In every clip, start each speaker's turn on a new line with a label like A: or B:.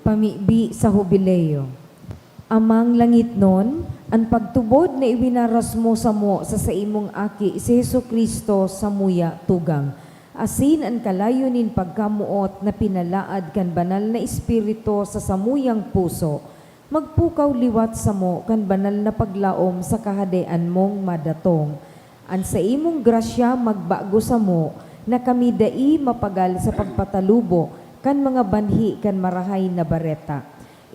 A: Pamibi sa Hubileo. Amang langit nun, ang pagtubod na iwinaras mo sa saimong aki si Hesu Kristo sa muya tugang. Asin ang kalayunin pagkamuot na pinalaad kan banal na espiritu sa samuyang puso. Magpukaw liwat sa mo kan banal na paglaom sa kahadean mong madatong. An sa imong grasya magbago sa mo na kami dai mapagal sa pagpatalubo kan mga banhi kan marahay na bareta.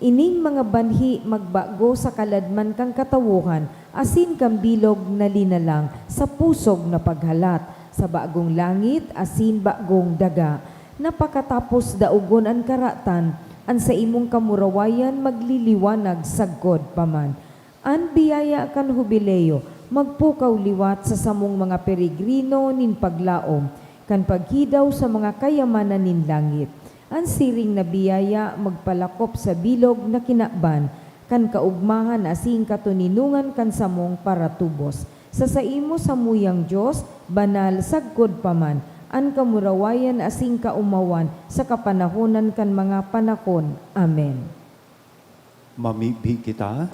A: Ining mga banhi magbago sa kaladman kang katawuhan, asin kang bilog na linalang sa pusog na paghalat, sa bagong langit, asin bagong daga. Napakatapos daugon ang karatan, an sa imong kamurawayan magliliwanag sagkod paman. An biyaya kan Hubileo, magpukaw liwat sa samong mga peregrino nin paglaom, kan paghidaw sa mga kayamanan nin langit. Ang siring na biyaya magpalakop sa bilog na kinakban, kan kaugmahan asing katuninungan kan samong paratubos. Sa saimo samuyang Diyos, banal sagkod paman, an kamurawayan asing kaumawan sa kapanahonan kan mga panahon. Amen.
B: Mamibi kita.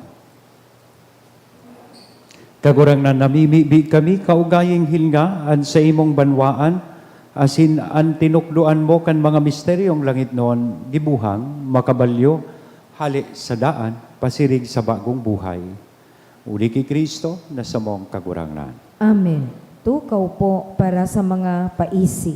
B: Kagurang na namimibi kami, kaugaying hilnga, an sa imong banwaan, asin ang tinukduan mo kan mga misteryong langit noon, gibuhang, makabalyo, hali sa daan, pasirig sa bagong buhay. Uli kay Kristo na sa mong kagurangnan.
A: Amen. Tukaw po para sa mga paisi.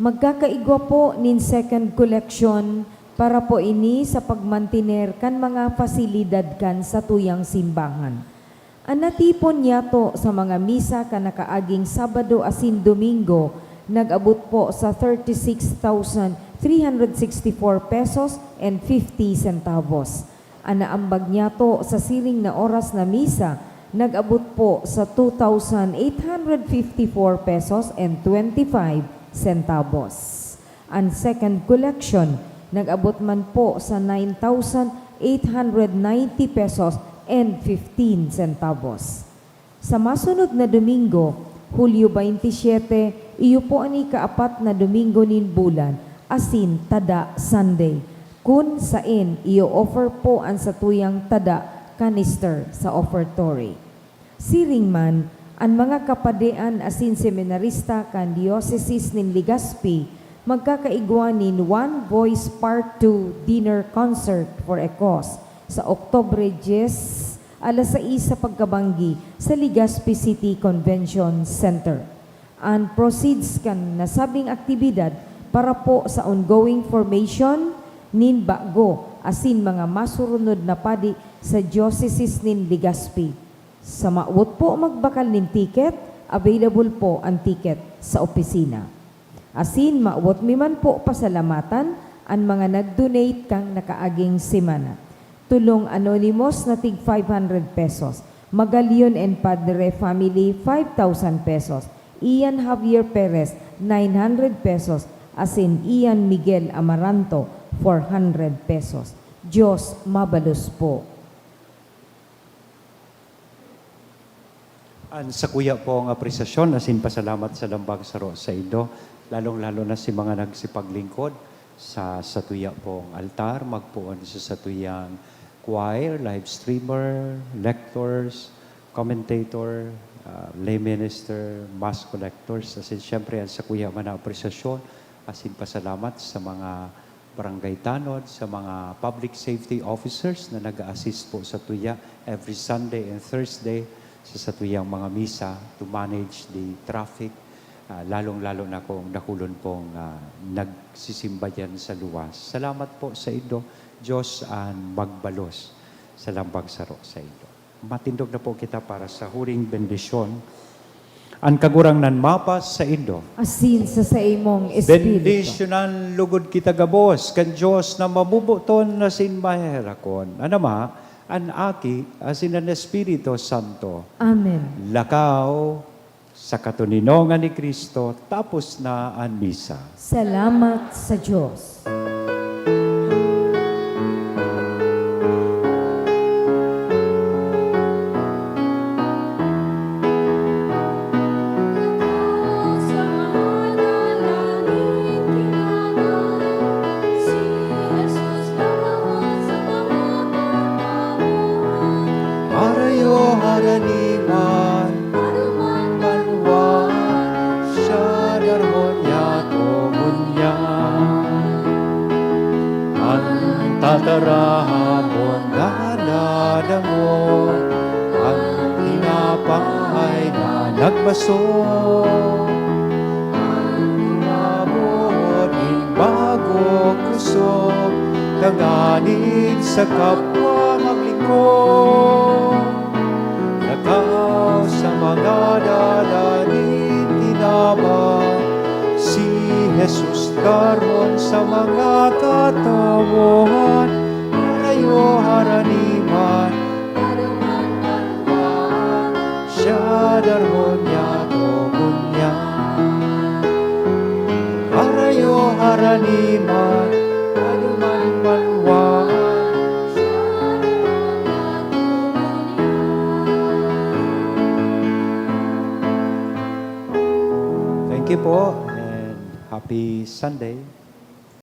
A: Magkakaigwa po nin second collection para po ini sa pagmantiner kan mga pasilidad kan sa tuyang simbahan. Anatipon yato sa mga misa kanakaaging Sabado asin Domingo, nag-abot po sa 36,364 pesos and 50 centavos. Anaambag yato sa siring na oras na misa, nag-abot po sa 2,854 pesos and 25 centavos. Ang second collection, nag-abot man po sa 9,890 pesos and 15 centavos. Sa masunod na Domingo, Hulyo 27, iyo po ani kaapat na Domingo nin bulan, asin tada Sunday. Kun sain iyo offer po ang satuyang tada canister sa offertory. Siring man, ang mga kapadean asin seminarista kan Diocese nin Legazpi, magkakaigwa nin One Voice Part 2 Dinner Concert for a Cause sa Oktubre 10, alas 6 sa pagkabanggi sa Legazpi City Convention Center. And proceeds kan nasabing aktibidad para po sa ongoing formation nin bago asin mga masurunod na padi sa Diocese nin Legazpi. Sa maawot po magbakal nin ticket, available po ang ticket sa opisina. Asin maawot miman po pasalamatan ang mga nag-donate kang nakaaging semana. Tulong Anonymous na tig 500 pesos. Magalion and Padre Family 5,000 pesos. Ian Javier Perez 900 pesos. Asin Ian Miguel Amaranto 400 pesos. Diyos mabalos po.
B: Ang sa kuya po ang apresasyon, asin pasalamat sa lambang saro sa ido, lalong-lalo na si mga nagsipaglingkod sa satuya pong altar, magpuon sa satuyang choir, live streamer, lectors, commentator, lay minister, mass collectors, asin syempre ang sa kuya man na apresasyon, asin pasalamat sa mga barangay tanod, sa mga public safety officers na nag-assist po sa tuya every Sunday and Thursday sa tuyang mga misa to manage the traffic, lalong-lalo na kung nakulon pong nagsisimba dyan sa luwas. Salamat po sa ido, Diyos ang magbalos sa lambang saro sa ido. Matindog na po kita para sa huring bendisyon. Ang kagurang nan mapas sa ido.
A: Asin sa imong espiritu.
B: Bendisyonan lugod kita gabos, kan Diyos na mabubuton na sin maherakon. Ano ma? An aki asin ang Espiritu Santo.
A: Amen.
B: Lakaw sa katuninongan ni Kristo, tapos na ang misa.
A: Salamat sa Diyos.
B: bahay na nagbasok. Mabuting bago kusog, tanganin sa kapwa maglingkod. Nakaw sa mga dalanin tinabang, si Jesus daron sa mga katawan. Harayo haraniman, siya daron niya tubon niya. Harayo haraniman, anuman panwan. Thank you po and happy Sunday.